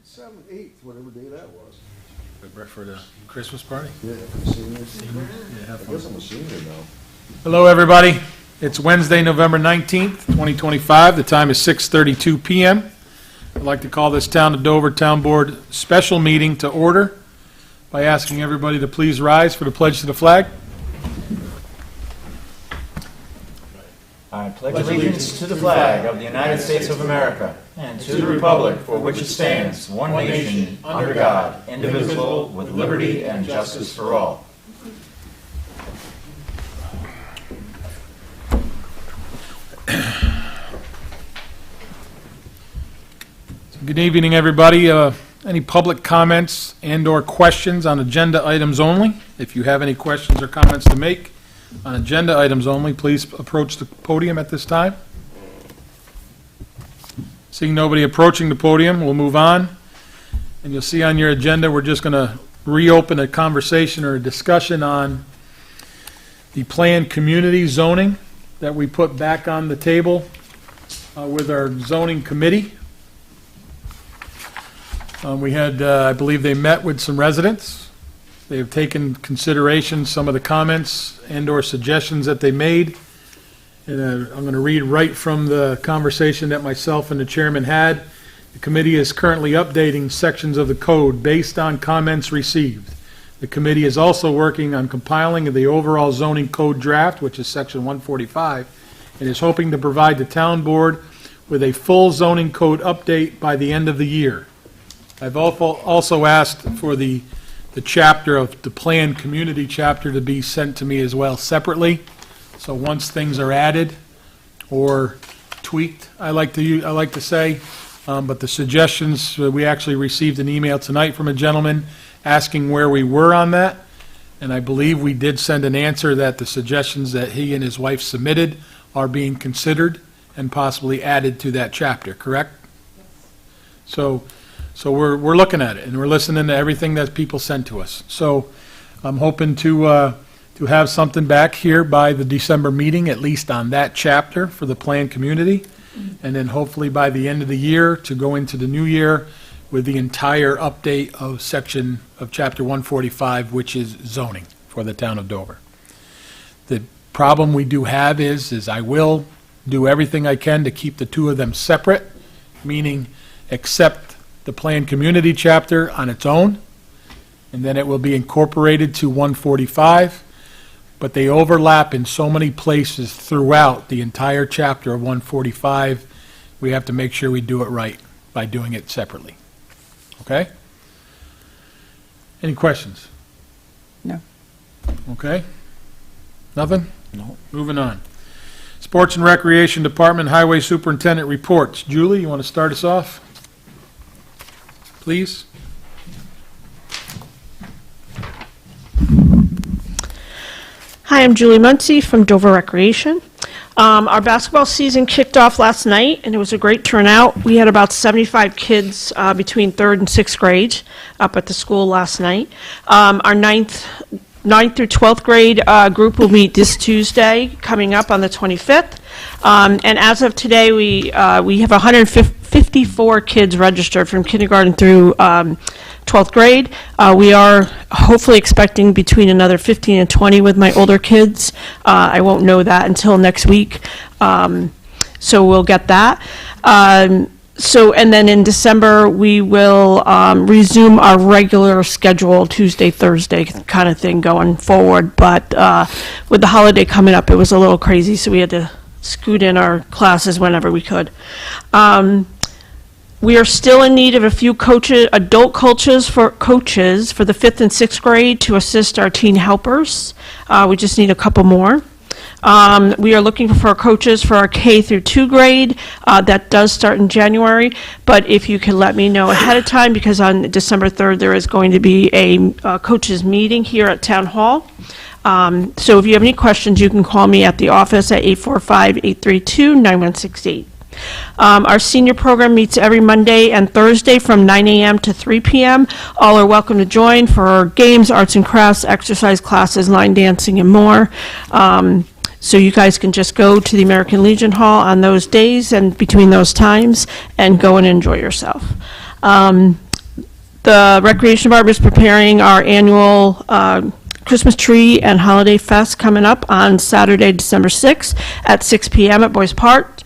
7th, 8th, whatever day that was. For the Christmas party? Yeah, for the seniors. Yeah, have I fun. guess I'm a senior now. Hello, everybody. It's Wednesday, November 19th, 2025. The time is 6:32 p.m. I'd like to call this Town of Dover Town Board special meeting to order by asking everybody to please rise for the pledge to the flag. I pledge allegiance to the flag of the United States of America and to the republic for which it stands, one nation, under God, indivisible, with liberty and justice for all. Good evening, everybody. Any public comments and/or questions on agenda items only? If you have any questions or comments to make on agenda items only, please approach the podium at this time. Seeing nobody approaching the podium, we'll move on. And you'll see on your agenda, we're just going to reopen a conversation or a discussion on the planned community zoning that we put back on the table with our zoning committee. We had, I believe they met with some residents. They have taken consideration some of the comments and/or suggestions that they made. And I'm going to read right from the conversation that myself and the chairman had. The committee is currently updating sections of the code based on comments received. The committee is also working on compiling the overall zoning code draft, which is section 145, and is hoping to provide the town board with a full zoning code update by the end of the year. I've also asked for the chapter of the planned community chapter to be sent to me as well separately. So once things are added or tweaked, I like to say, but the suggestions, we actually received an email tonight from a gentleman asking where we were on that, and I believe we did send an answer that the suggestions that he and his wife submitted are being considered and possibly added to that chapter, correct? So we're looking at it, and we're listening to everything that people send to us. So I'm hoping to have something back here by the December meeting, at least on that chapter for the planned community, and then hopefully by the end of the year to go into the new year with the entire update of section of chapter 145, which is zoning for the town of Dover. The problem we do have is I will do everything I can to keep the two of them separate, meaning accept the planned community chapter on its own, and then it will be incorporated to 145, but they overlap in so many places throughout the entire chapter of 145. We have to make sure we do it right by doing it separately. Okay? Any questions? No. Okay? Nothing? No. Moving on. Sports and Recreation Department Highway Superintendent reports. Julie, you want to start us off? Please. Hi, I'm Julie Muncie from Dover Recreation. Our basketball season kicked off last night, and it was a great turnout. We had about 75 kids between 3rd and 6th grade up at the school last night. Our 9th through 12th grade group will meet this Tuesday, coming up on the 25th. And as of today, we have 154 kids registered from kindergarten through 12th grade. We are hopefully expecting between another 15 and 20 with my older kids. I won't know that until next week, so we'll get that. And then in December, we will resume our regular schedule, Tuesday, Thursday kind of thing going forward. But with the holiday coming up, it was a little crazy, so we had to scoot in our classes whenever we could. We are still in need of a few adult coaches for the 5th and 6th grade to assist our teen helpers. We just need a couple more. We are looking for coaches for our K through 2 grade. That does start in January, but if you can let me know ahead of time, because on December 3rd there is going to be a coaches meeting here at Town Hall. So if you have any questions, you can call me at the office at 845-832-9168. Our senior program meets every Monday and Thursday from 9 a.m. to 3 p.m. All are welcome to join for games, arts and crafts, exercise classes, line dancing, and more. So you guys can just go to the American Legion Hall on those days and between those times and go and enjoy yourself. The Recreation Department is preparing our annual Christmas tree and holiday fest coming up on Saturday, December 6th at 6 p.m. at Boys Park.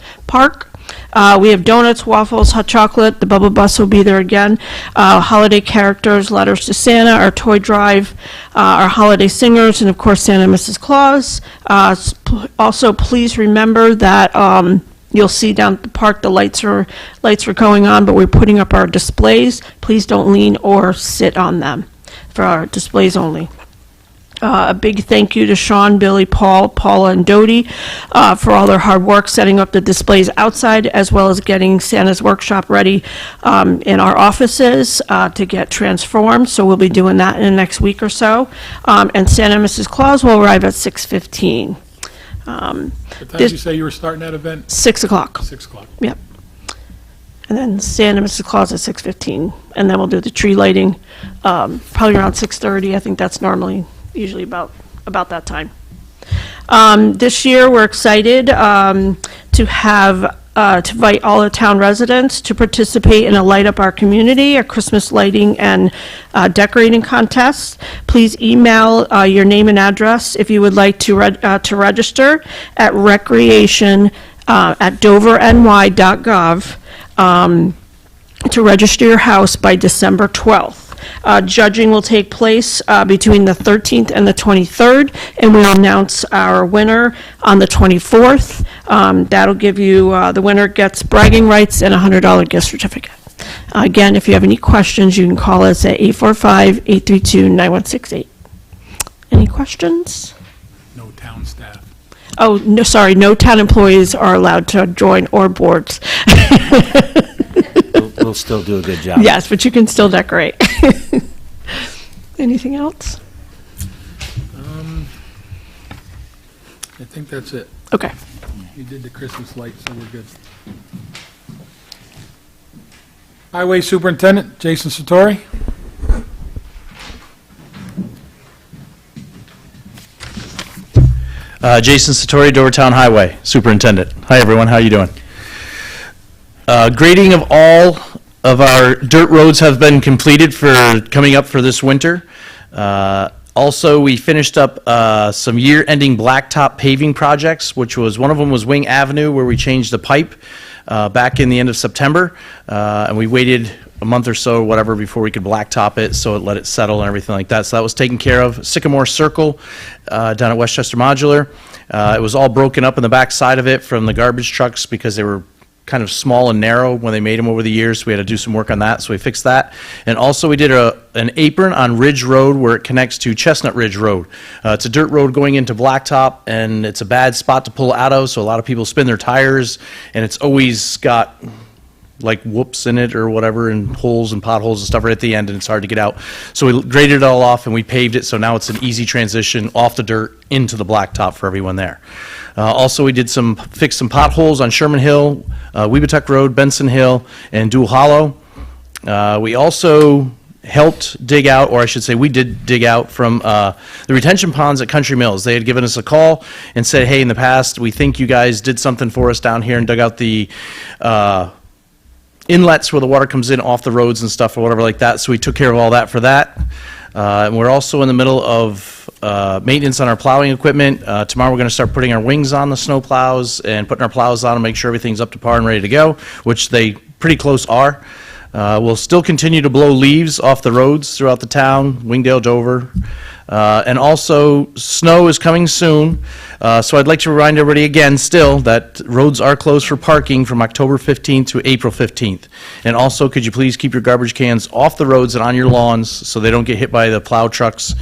We have donuts, waffles, hot chocolate. The Bubble Bus will be there again. Holiday characters, letters to Santa, our toy drive, our holiday singers, and of course Santa and Mrs. Claus. Also, please remember that you'll see down at the park the lights are going on, but we're putting up our displays. Please don't lean or sit on them for our displays only. A big thank you to Sean, Billy, Paul, Paula, and Dodie for all their hard work setting up the displays outside, as well as getting Santa's workshop ready in our offices to get transformed. So we'll be doing that in the next week or so. And Santa and Mrs. Claus will arrive at 6:15. What time did This- you say you were starting that event? 6 o'clock. 6 o'clock. Yep. And then Santa and Mrs. Claus at 6:15. And then we'll do the tree lighting probably around 6:30. I think that's usually about that time. This year, we're excited to invite all the town residents to participate in a Light Up Our Community, a Christmas lighting and decorating contest. Please email your name and address if you would like to register at recreation@doverny.gov to register your house by December 12th. Judging will take place between the 13th and the 23rd, and we'll announce our winner on the 24th. That'll give you, the winner gets bragging rights and a $100 gift certificate. Again, if you have any questions, you can call us at 845-832-9168. Any questions? No town staff. Oh, no, sorry, no town employees are allowed to join or boards. We'll still do a good job. Yes, but you can still decorate. Anything else? I think that's it. Okay. You did the Christmas lights, so we're good. Highway Superintendent, Jason Sartori. Jason Sartori, Dovertown Highway Superintendent. Hi, everyone. How you doing? Grading of all of our dirt roads have been completed for coming up for this winter. Also, we finished up some year-ending blacktop paving projects, which was, one of them was Wing Avenue, where we changed the pipe back in the end of September, and we waited a month or so, whatever, before we could blacktop it, so it let it settle and everything like that. So that was taken care of. Sycamore Circle down at Westchester Modular. It was all broken up in the back side of it from the garbage trucks because they were kind of small and narrow when they made them over the years. We had to do some work on that, so we fixed that. And also we did an apron on Ridge Road where it connects to Chestnut Ridge Road. It's a dirt road going into Blacktop, and it's a bad spot to pull out of, so a lot of people spin their tires, and it's always got like whoops in it or whatever, and holes and potholes and stuff right at the end, and it's hard to get out. So we graded it all off and we paved it, so now it's an easy transition off the dirt into the blacktop for everyone there. Also, we did fixed some potholes on Sherman Hill, Weebatuck Road, Benson Hill, and Dual Hollow. We also helped dig out, or I should say we did dig out from the retention ponds at Country Mills. They had given us a call and said, hey, in the past, we think you guys did something for us down here and dug out the inlets where the water comes in off the roads and stuff or whatever like that, so we took care of all that for that. And we're also in the middle of maintenance on our plowing equipment. Tomorrow we're going to start putting our wings on the snow plows and putting our plows on and make sure everything's up to par and ready to go, which they pretty close are. We'll still continue to blow leaves off the roads throughout the town, Wingdale, Dover. And also, snow is coming soon, so I'd like to remind everybody again still that roads are closed for parking from October 15th to April 15th. And also, could you please keep your garbage cans off the roads and on your lawns so they don't get hit by the plow trucks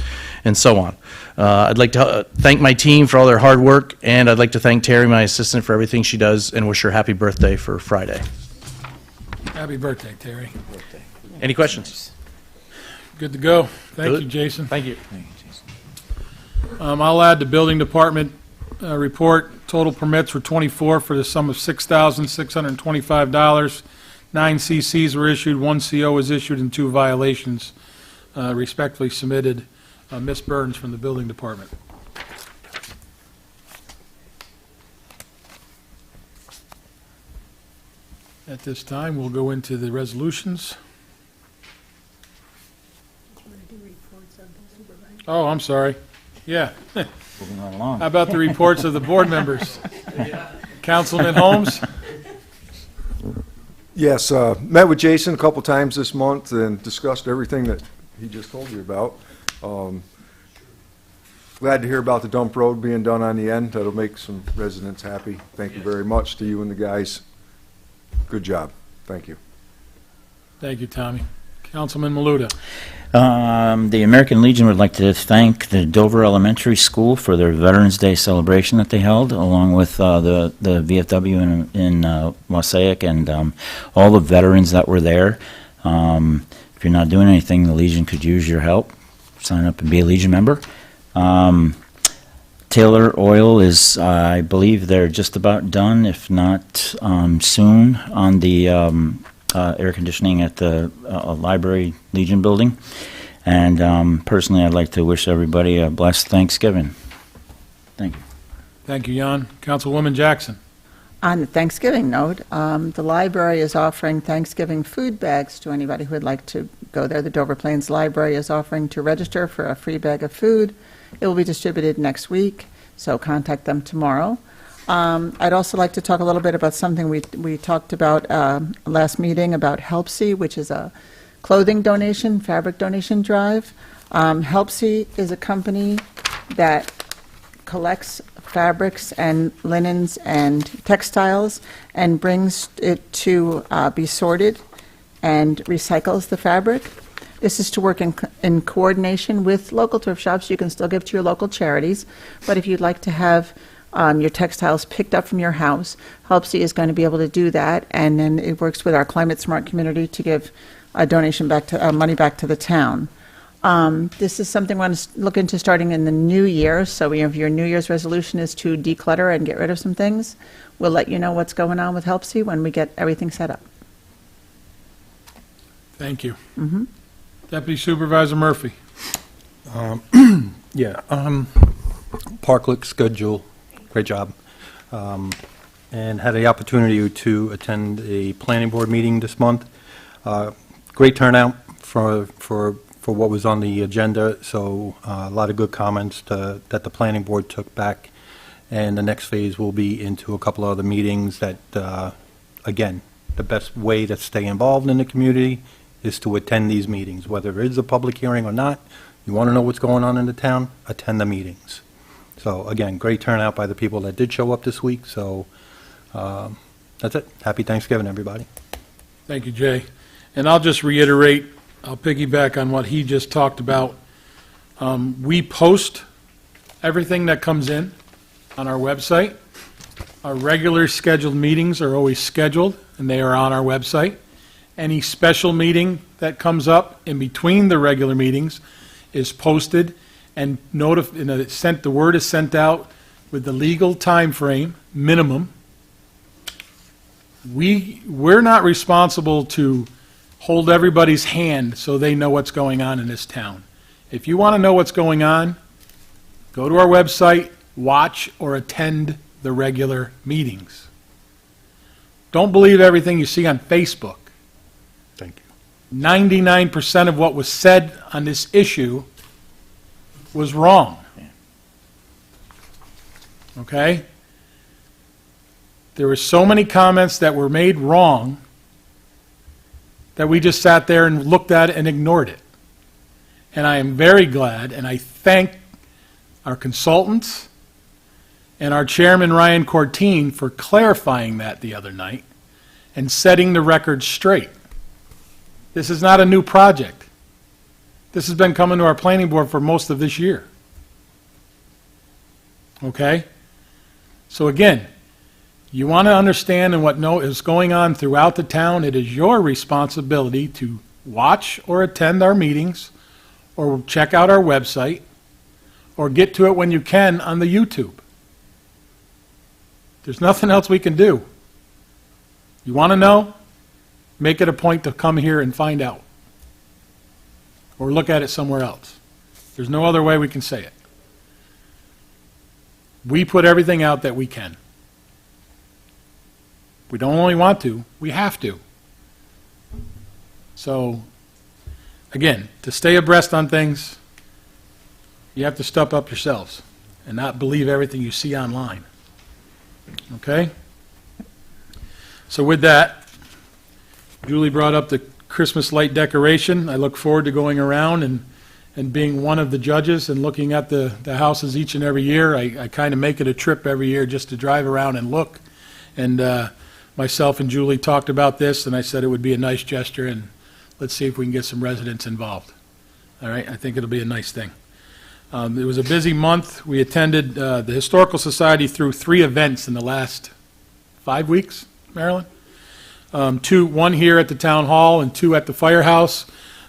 and so on. I'd like to thank my team for all their hard work, and I'd like to thank Terry, my assistant, for everything she does, and wish her happy birthday for Friday. Happy birthday, Terry. Any questions? Good to go. Thank Good. you, Jason. Thank you. I'll add the building department report. Total permits were 24 for the sum of $6,625. 9 CCs were issued, 1 CO was issued, and 2 violations respectfully submitted. Ms. Burns from the building department. At this time, we'll go into the resolutions. Oh, I'm sorry. Yeah. Moving right along. How about the reports of the board members? Councilman Holmes? Yes, met with Jason a couple times this month and discussed everything that he just told you about. Glad to hear about the dump road being done on the end. That'll make some residents happy. Thank you very much to you and the guys. Good job. Thank you. Thank you, Tommy. Councilman Maluta? The American Legion would like to thank the Dover Elementary School for their Veterans Day celebration that they held, along with the VFW in Wassaic and all the veterans that were there. If you're not doing anything, the Legion could use your help. Sign up and be a Legion member. Taylor Oil is, I believe they're just about done, if not soon, on the air conditioning at the Library Legion building. And personally, I'd like to wish everybody a blessed Thanksgiving. Thank you. Thank you, Jan. Councilwoman Jackson? On the Thanksgiving note, the library is offering Thanksgiving food bags to anybody who would like to go there. The Dover Plains Library is offering to register for a free bag of food. It will be distributed next week, so contact them tomorrow. I'd also like to talk a little bit about something we talked about last meeting about Helpsy, which is a clothing donation, fabric donation drive. Helpsy is a company that collects fabrics and linens and textiles and brings it to be sorted and recycles the fabric. This is to work in coordination with local thrift shops. You can still give to your local charities, but if you'd like to have your textiles picked up from your house, Helpsy is going to be able to do that, and then it works with our Climate Smart community to give a donation back to money back to the town. This is something we want to look into starting in the new year. So if your New Year's resolution is to declutter and get rid of some things, we'll let you know what's going on with Helpsy when we get everything set up. Thank you. Deputy Supervisor Murphy? Yeah, park looks good, Jewel. Great job. And had the opportunity to attend a planning board meeting this month. Great turnout for what was on the agenda, so a lot of good comments that the planning board took back. And the next phase will be into a couple of other meetings that, again, the best way to stay involved in the community is to attend these meetings, whether it is a public hearing or not. You want to know what's going on in the town, attend the meetings. So again, great turnout by the people that did show up this week, so that's it. Happy Thanksgiving, everybody. Thank you, Jay. And I'll just reiterate, I'll piggyback on what he just talked about. We post everything that comes in on our website. Our regular scheduled meetings are always scheduled, and they are on our website. Any special meeting that comes up in between the regular meetings is posted and the word is sent out with the legal time frame minimum. We're not responsible to hold everybody's hand so they know what's going on in this town. If you want to know what's going on, go to our website, watch or attend the regular meetings. Don't believe everything you see on Facebook. Thank you. 99% of what was said on this issue was wrong. Okay? There were so many comments that were made wrong that we just sat there and looked at it and ignored it. And I am very glad, and I thank our consultants and our chairman, Ryan Cortine, for clarifying that the other night and setting the record straight. This is not a new project. This has been coming to our planning board for most of this year. Okay? So again, you want to understand and what is going on throughout the town, it is your responsibility to watch or attend our meetings or check out our website or get to it when you can on the YouTube. There's nothing else we can do. You want to know? Make it a point to come here and find out. Or look at it somewhere else. There's no other way we can say it. We put everything out that we can. We don't only want to, we have to. So, again, to stay abreast on things, You have to step up yourselves and not believe everything you see online. Okay? So with that, Julie brought up the Christmas light decoration. I look forward to going around and being one of the judges and looking at the houses each and every year. I kind of make it a trip every year just to drive around and look. And myself and Julie talked about this, and I said it would be a nice gesture, and let's see if we can get some residents involved. All right? I think it'll be a nice thing. It was a busy month. We attended, the Historical Society threw 3 events in the last 5 weeks, Marilyn? One here at the Town Hall and 2 at the Firehouse.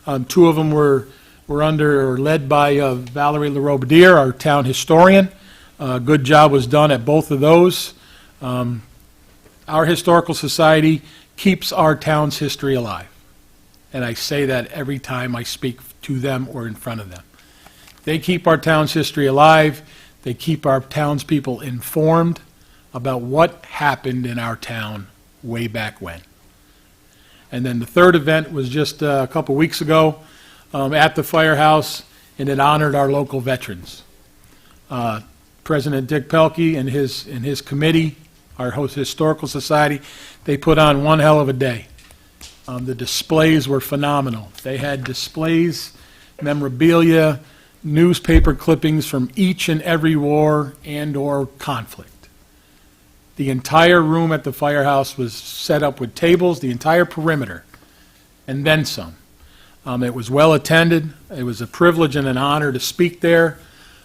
2 of them were under or led by Valerie LaRobediere, our town historian. Good job was done at both of those. Our Historical Society keeps our town's history alive. And I say that every time I speak to them or in front of them. They keep our town's history alive. They keep our townspeople informed about what happened in our town way back when. And then the 3rd event was just a couple weeks ago at the Firehouse, and it honored our local veterans. President Dick Pelkey and his committee, our Historical Society, they put on one hell of a day. The displays were phenomenal. They had displays, memorabilia, newspaper clippings from each and every war and or conflict. The entire room at the Firehouse was set up with tables, the entire perimeter, and then some. It was well attended. It was a privilege and an honor to speak there.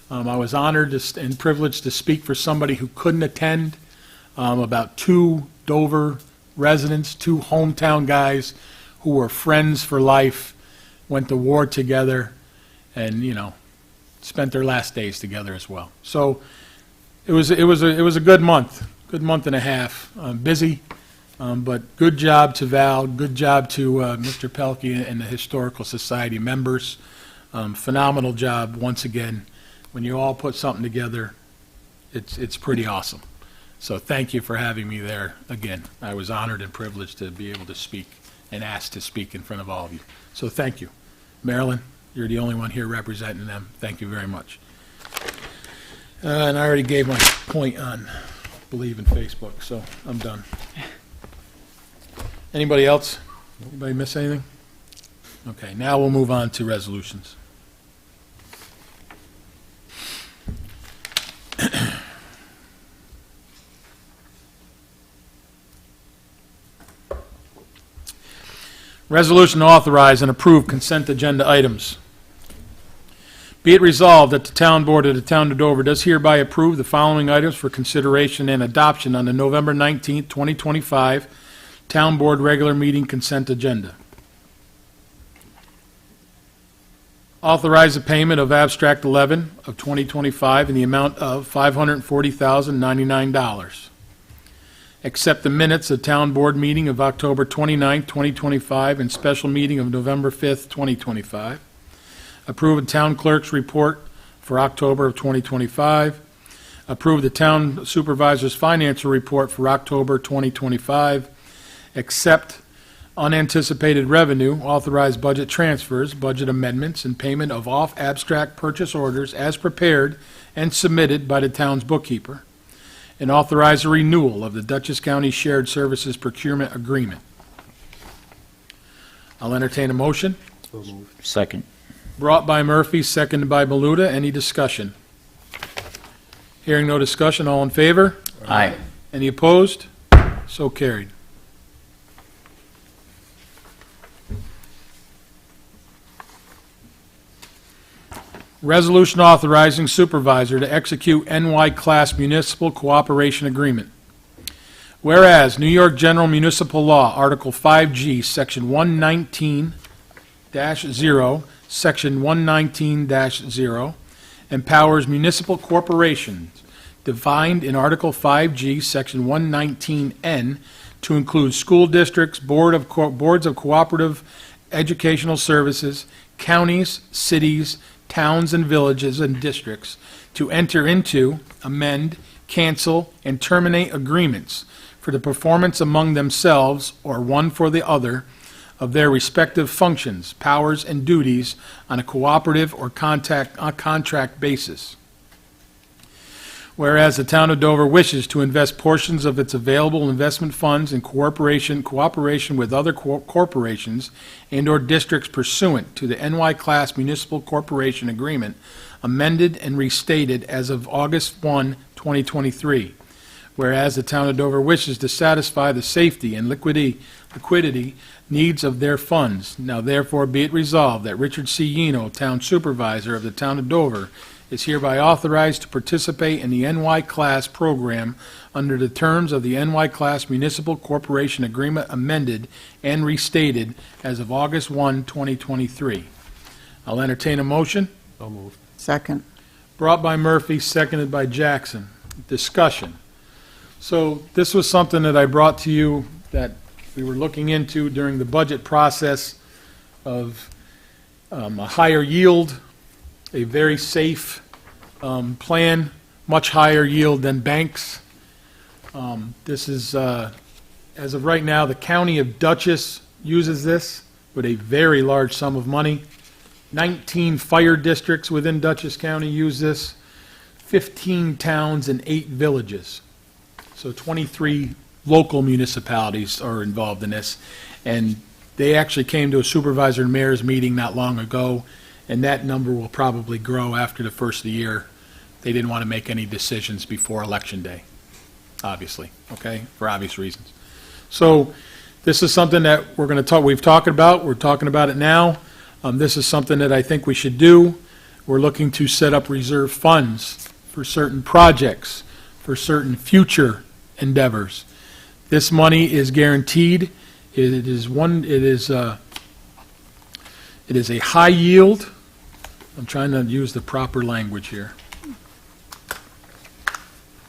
I was honored and privileged to speak for somebody who couldn't attend, about 2 Dover residents, 2 hometown guys who were friends for life, went to war together, and, spent their last days together as well. So it was a good month and a half. Busy, but good job to Val, good job to Mr. Pelkey and the Historical Society members. Phenomenal job once again. When you all put something together, it's pretty awesome. So thank you for having me there again. I was honored and privileged to be able to speak and asked to speak in front of all of you. So thank you. Marilyn, you're the only one here representing them. Thank you very much. And I already gave my point on Believe in Facebook, so I'm done. Anybody else? Anybody miss anything? Okay, now we'll move on to resolutions. Resolution to authorize and approve consent agenda items. Be it resolved that the Town Board of the Town of Dover does hereby approve the following items for consideration and adoption on the November 19th, 2025 Town Board regular meeting consent agenda. Authorize the payment of Abstract 11 of 2025 in the amount of $540,099. Accept the minutes of Town Board meeting of October 29, 2025, and special meeting of November 5th, 2025. Approve the Town Clerk's report for October of 2025. Approve the Town Supervisor's financial report for October 2025. Accept unanticipated revenue, authorize budget transfers, budget amendments, and payment of off-abstract purchase orders as prepared and submitted by the town's bookkeeper, and authorize a renewal of the Dutchess County Shared Services Procurement Agreement. I'll entertain a motion. Second. Brought by Murphy, seconded by Maluta. Any discussion? Hearing no discussion, all in favor? Aye. Any opposed? So carried. Resolution authorizing supervisor to execute NY Class Municipal Cooperation Agreement. Whereas New York General Municipal Law, Article 5G, Section 119-0, Section 119-0, empowers municipal corporations defined in Article 5G, Section 119N, to include school districts, boards of cooperative educational services, counties, cities, towns and villages and districts to enter into, amend, cancel, and terminate agreements for the performance among themselves or one for the other of their respective functions, powers, and duties on a cooperative or contract basis. Whereas the town of Dover wishes to invest portions of its available investment funds in cooperation with other corporations and/or districts pursuant to the NY Class Municipal Corporation Agreement amended and restated as of August 1, 2023. Whereas the town of Dover wishes to satisfy the safety and liquidity needs of their funds. Now therefore be it resolved that Richard C. Yeno, Town Supervisor of the town of Dover, is hereby authorized to participate in the NY Class program under the terms of the NY Class Municipal Corporation Agreement amended and restated as of August 1, 2023. I'll entertain a motion. So moved. Second. Brought by Murphy, seconded by Jackson. Discussion. So this was something that I brought to you that we were looking into during the budget process of a higher yield, a very safe plan, much higher yield than banks. This is, as of right now, the county of Dutchess uses this with a very large sum of money. 19 fire districts within Dutchess County use this, 15 towns and 8 villages. So 23 local municipalities are involved in this. And they actually came to a supervisor and mayor's meeting not long ago, and that number will probably grow after the first of the year. They didn't want to make any decisions before Election Day, obviously, okay, for obvious reasons. So this is something that we've talked about. We're talking about it now. This is something that I think we should do. We're looking to set up reserve funds for certain projects, for certain future endeavors. This money is guaranteed. It is a high yield. I'm trying to use the proper language here.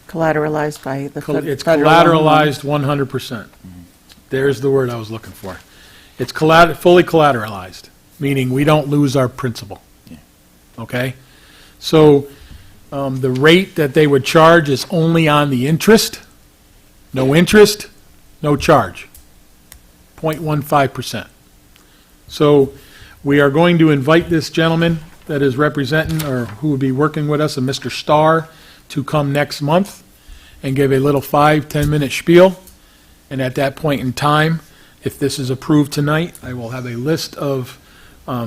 Collateralized by the It's federal loan. collateralized 100%. There's the word I was looking for. It's fully collateralized, meaning we don't lose our principal. Okay? So the rate that they would charge is only on the interest. No interest, no charge. 0.15%. So we are going to invite this gentleman that is representing, or who will be working with us, a Mr. Starr, to come next month and give a little 5-10-minute spiel. And at that point in time, if this is approved tonight, I will have a list of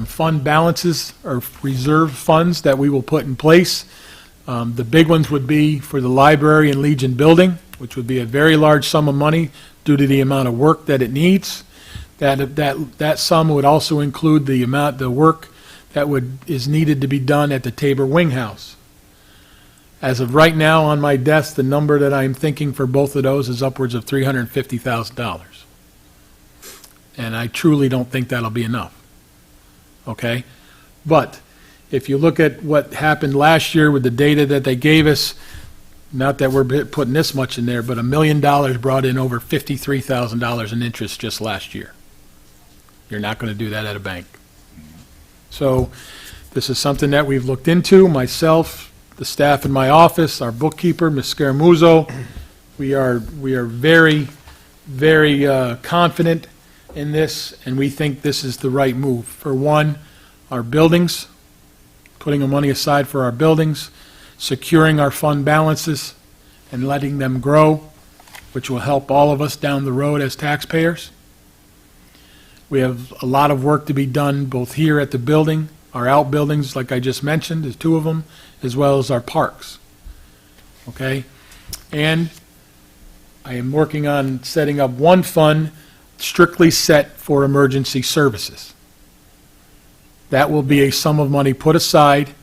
fund balances or reserve funds that we will put in place. The big ones would be for the library and Legion building, which would be a very large sum of money due to the amount of work that it needs. That sum would also include the work that is needed to be done at the Tabor Wing House. As of right now on my desk, the number that I'm thinking for both of those is upwards of $350,000. And I truly don't think that'll be enough. Okay? But if you look at what happened last year with the data that they gave us, not that we're putting this much in there, but $1 million brought in over $53,000 in interest just last year. You're not going to do that at a bank. So this is something that we've looked into, myself, the staff in my office, our bookkeeper, Ms. Scaramuzzo. We are very, very confident in this, and we think this is the right move. For one, our buildings, putting the money aside for our buildings, securing our fund balances and letting them grow, which will help all of us down the road as taxpayers. We have a lot of work to be done both here at the building, our outbuildings, like I just mentioned, there's 2 of them, as well as our parks. Okay? And I am working on setting up one fund strictly set for emergency services. That will be a sum of money put aside,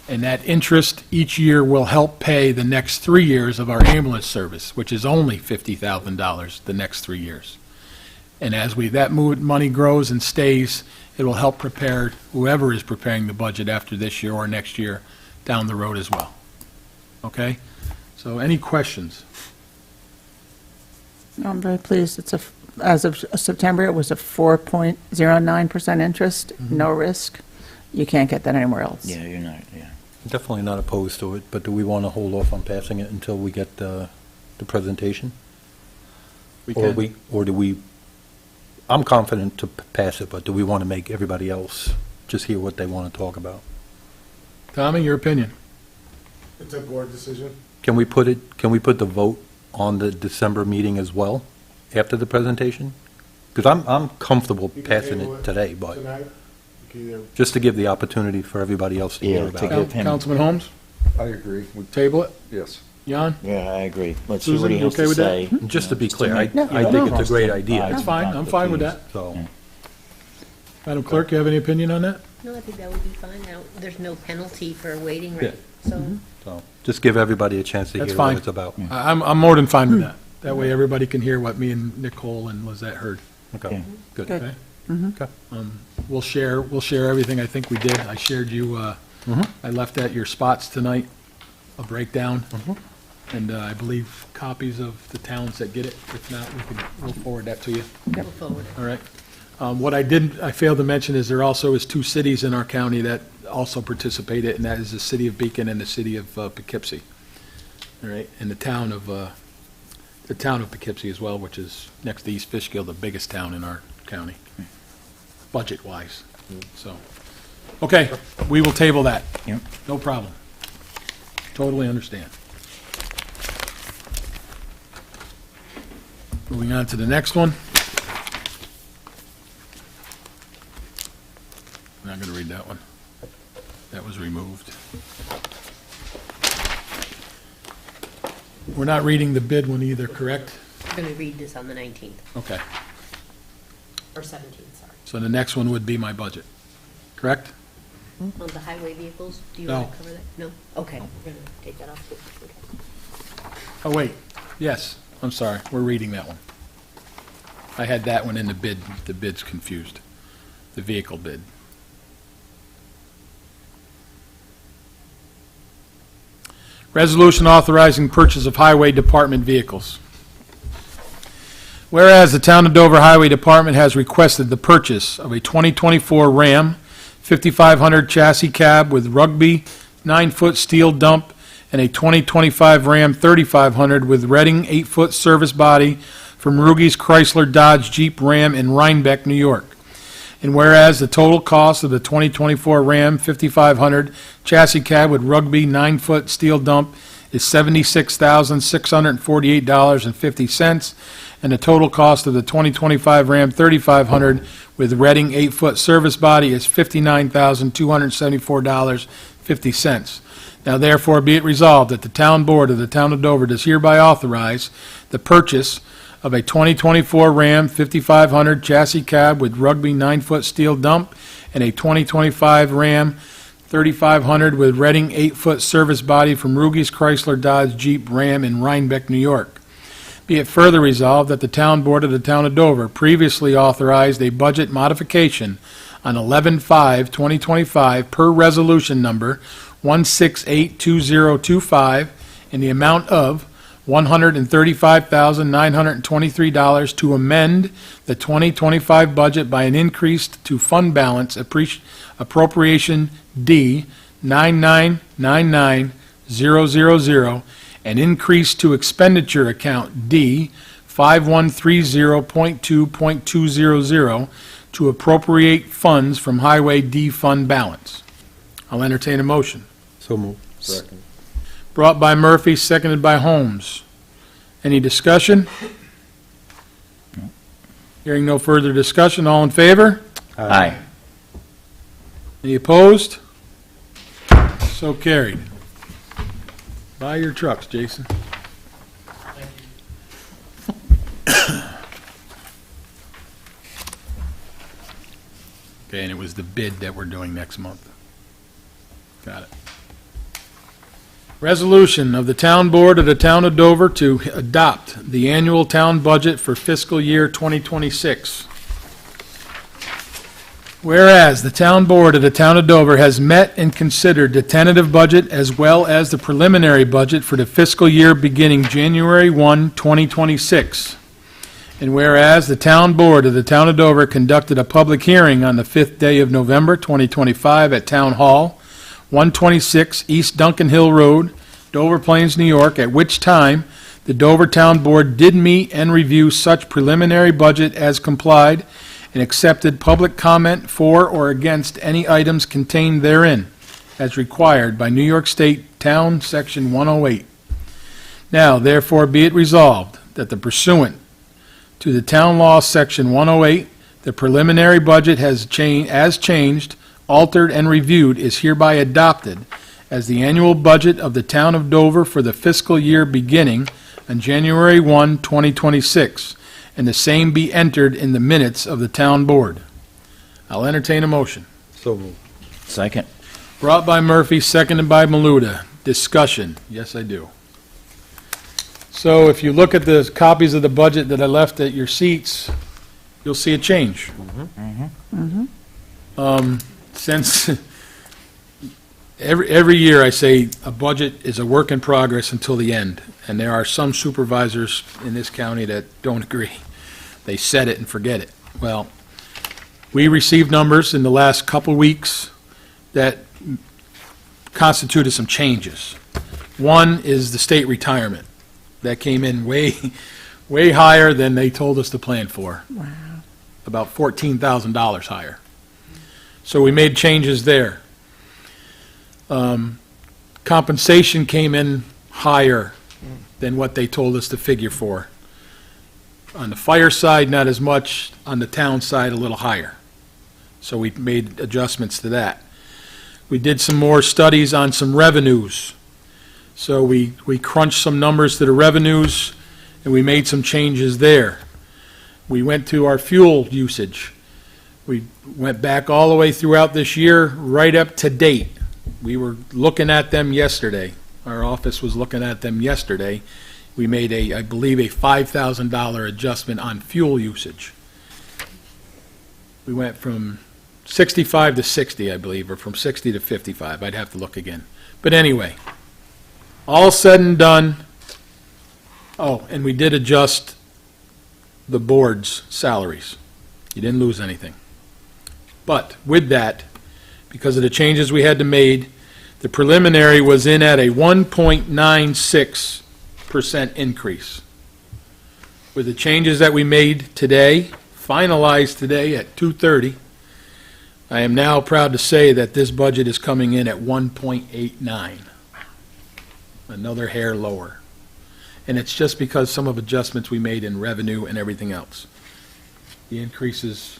and that interest each year will help pay the next 3 years of our ambulance service, which is only $50,000 the next 3 years. And as that money grows and stays, it will help prepare whoever is preparing the budget after this year or next year down the road as well. Okay? So any questions? No, I'm very pleased. As of September, it was a 4.09% interest, no risk. You can't get that anywhere else. Yeah, you're not, yeah. Definitely not opposed to it, but do we want to hold off on passing it until we get the presentation? We Or can. do we I'm confident to pass it, but do we want to make everybody else just hear what they want to talk about? Tommy, your opinion? It's a board decision. Can we put the vote on the December meeting as well, after the presentation? Because I'm comfortable passing it today, but just to give the opportunity for everybody else to hear Yeah, about to it. give him- Councilman Holmes, I agree. table it. Yes. Jan? Yeah, I agree. Let's see Susan, what he you has okay to with that? say. And just to be clear, I No, I think it's a great idea. That's fine, I'm fine with that. So, Madam Clerk, you have any opinion on that? No, I think that would be fine. Now, there's no penalty for waiting, Yeah. right? So, so just give everybody a chance to That's hear fine. what it's about. I'm more than fine with that. That way everybody can hear what me and Nicole and Lizette heard. Okay, good. Good. Okay? Okay. We'll share everything I think we did. I shared you, I left at your spots tonight, a breakdown, and I believe copies of the towns that get it. If not, we'll forward that to you. go forward. All right. What I failed to mention is there also is 2 cities in our county that also participated, and that is the city of Beacon and the city of Poughkeepsie. All right, and the town of Poughkeepsie as well, which is next to East Fishkill, the biggest town in our county, budget-wise. So, okay, we will table that. Yep. No problem. Totally understand. Moving on to the next one. I'm not going to read that one. That was removed. We're not reading the bid one either, correct? We're going to read this on the 19th, Okay, or 17th, sorry. so the next one would be my budget, correct? On the highway vehicles, do you No. want to cover that? No? Okay, we're going to take that off. Okay. Oh, wait, yes, I'm sorry, we're reading that one. I had that one in the bid, the bid's confused, the vehicle bid. Resolution authorizing purchase of highway department vehicles. Whereas the Town of Dover Highway Department has requested the purchase of a 2024 Ram 5500 chassis cab with Rugby 9-foot steel dump and a 2025 Ram 3500 with Reading 8-foot service body from Rugies Chrysler Dodge Jeep Ram in Rhinebeck, New York. And whereas the total cost of the 2024 Ram 5500 chassis cab with Rugby 9-foot steel dump is $76,648.50, and the total cost of the 2025 Ram 3500 with Reading 8-foot service body is $59,274.50. Now therefore be it resolved that the Town Board of the Town of Dover does hereby authorize the purchase of a 2024 Ram 5500 chassis cab with Rugby 9-foot steel dump and a 2025 Ram 3500 with Reading 8-foot service body from Rugies Chrysler Dodge Jeep Ram in Rhinebeck, New York. Be it further resolved that the Town Board of the Town of Dover previously authorized a budget modification on 11/5/2025 per resolution number 1682025 in the amount of $135,923 to amend the 2025 budget by an increase to fund balance appropriation D 9999000 and increase to expenditure account D 5130.2.200 to appropriate funds from Highway D fund balance. I'll entertain a motion. So move. Second. Brought by Murphy, seconded by Holmes. Any discussion? Hearing no further discussion, all in favor? Aye. Any opposed? So carried. Buy your trucks, Jason. Okay, and it was the bid that we're doing next month. Got it. Resolution of the Town Board of the Town of Dover to adopt the annual town budget for fiscal year 2026. Whereas the Town Board of the Town of Dover has met and considered the tentative budget as well as the preliminary budget for the fiscal year beginning January 1, 2026. And whereas the Town Board of the Town of Dover conducted a public hearing on the 5th day of November, 2025 at Town Hall, 126 East Duncan Hill Road, Dover Plains, New York, at which time The Dover Town Board did meet and review such preliminary budget as complied and accepted public comment for or against any items contained therein, as required by New York State Town Section 108. Now, therefore, be it resolved that the pursuant to the Town Law Section 108, the preliminary budget as changed, altered, and reviewed is hereby adopted as the annual budget of the Town of Dover for the fiscal year beginning on January 1, 2026, and the same be entered in the minutes of the Town Board. I'll entertain a motion. So moved. Second. Brought by Murphy, seconded by Maluda. Discussion. Yes, I do. So if you look at the copies of the budget that I left at your seats, you'll see a change. Since every year I say a budget is a work in progress until the end, and there are some supervisors in this county that don't agree. They set it and forget it. Well, we received numbers in the last couple weeks that constituted some changes. One is the state retirement. That came in way higher than they told us to plan for. Wow. About $14,000 higher. So we made changes there. Compensation came in higher than what they told us to figure for. On the fire side, not as much. On the town side, a little higher. So we made adjustments to that. We did some more studies on some revenues. So we crunched some numbers to the revenues, and we made some changes there. We went to our fuel usage. We went back all the way throughout this year, right up to date. We were looking at them yesterday. Our office was looking at them yesterday. We made I believe, a $5,000 adjustment on fuel usage. We went from 65 to 60, I believe, or from 60 to 55. I'd have to look again. But anyway, all said and done. Oh, and we did adjust the board's salaries. You didn't lose anything. But with that, because of the changes we had to make, the preliminary was in at a 1.96% increase. With the changes that we made today, finalized today at 2:30, I am now proud to say that this budget is coming in at 1.89. Another hair lower. And it's just because some of adjustments we made in revenue and everything else. The increases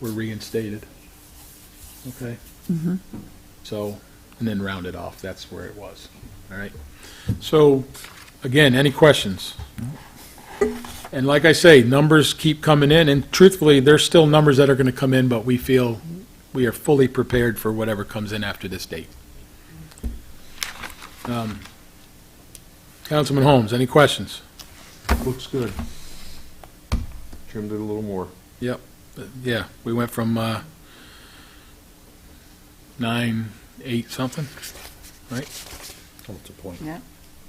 were reinstated. Okay? So, and then rounded off, that's where it was. All right? So, again, any questions? And like I say, numbers keep coming in, and truthfully, there's still numbers that are going to come in, but we feel we are fully prepared for whatever comes in after this date. Councilman Holmes, any questions? Looks good. Trimmed it a little more. Yep. Yeah, we went from 9.8 something, right? Almost a point. Yeah.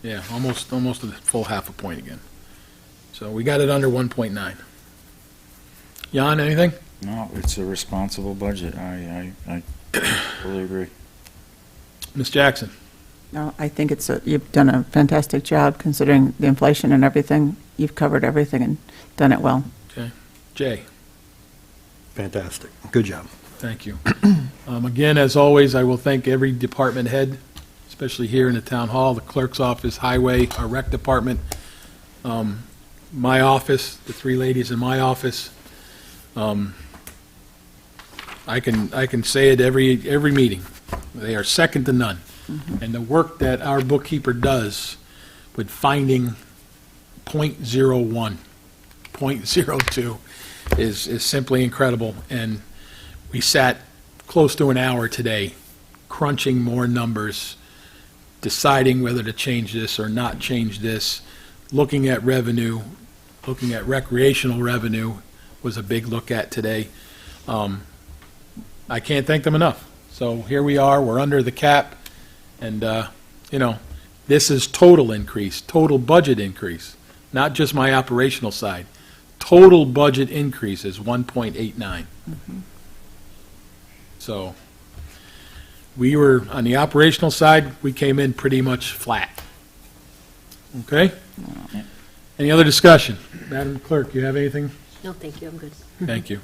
Yeah, almost a full half a point again. So we got it under 1.9. Jan, anything? No, it's a responsible budget. I fully agree. Ms. Jackson? No, I think you've done a fantastic job considering the inflation and everything. You've covered everything and done it well. Okay. Jay? Fantastic. Good job. Thank you. Again, as always, I will thank every department head, especially here in the town hall, the clerk's office, highway, our rec department, my office, the three ladies in my office. I can say it every meeting. They are second to none. And the work that our bookkeeper does with finding .01, .02 is simply incredible. And we sat close to an hour today crunching more numbers, deciding whether to change this or not change this, looking at revenue, looking at recreational revenue was a big look at today. I can't thank them enough. So here we are, we're under the cap, and, this is total increase, total budget increase, not just my operational side. Total budget increase is 1.89. So we were, on the operational side, we came in pretty much flat. Okay? Any other discussion? Madam Clerk, you have anything? No, thank you, I'm good. Thank you.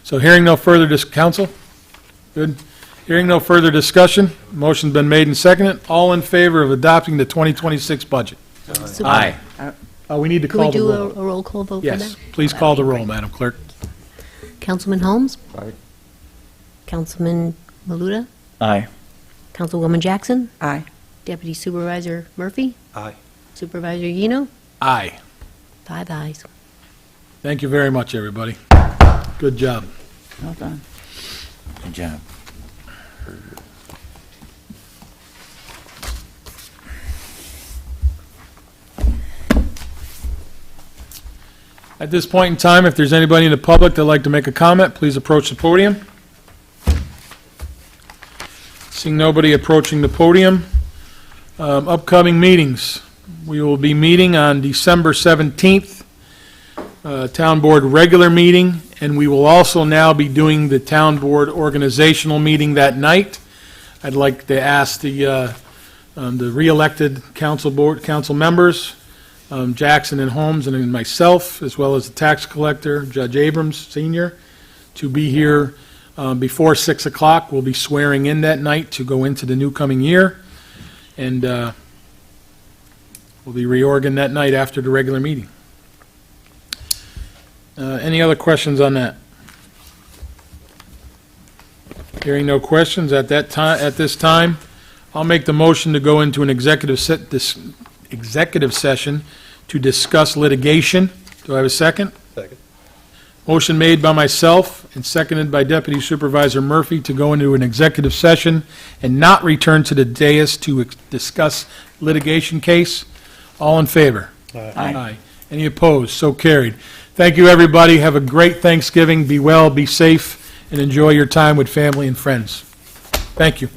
So hearing no further counsel? Good. Hearing no further discussion, motion's been made and seconded. All in favor of adopting the 2026 budget? So Aye. We need to Can we call the do roll. a roll call vote for that? Yes, please call the roll, Madam Clerk. Councilman Holmes? Aye. Councilman Maluta? Aye. Councilwoman Jackson? Aye. Deputy Supervisor Murphy? Aye. Supervisor Yino? Aye. 5 ayes. Thank you very much, everybody. Good job. Well done. Good job. At this point in time, if there's anybody in the public that'd like to make a comment, please approach the podium. Seeing nobody approaching the podium, upcoming meetings. We will be meeting on December 17th, Town Board regular meeting, and we will also now be doing the Town Board organizational meeting that night. I'd like to ask the re-elected council members, Jackson and Holmes, and then myself, as well as the tax collector, Judge Abrams, Senior, to be here before 6 o'clock. We'll be swearing in that night to go into the new coming year, and we'll be reorganizing that night after the regular meeting. Any other questions on that? Hearing no questions at this time, I'll make the motion to go into an executive session to discuss litigation. Do I have a second? Second. Motion made by myself and seconded by Deputy Supervisor Murphy to go into an executive session and not return to the dais to discuss litigation case. All in favor? Aye. Any opposed? So carried. Thank you, everybody. Have a great Thanksgiving. Be well, be safe, and enjoy your time with family and friends. Thank you.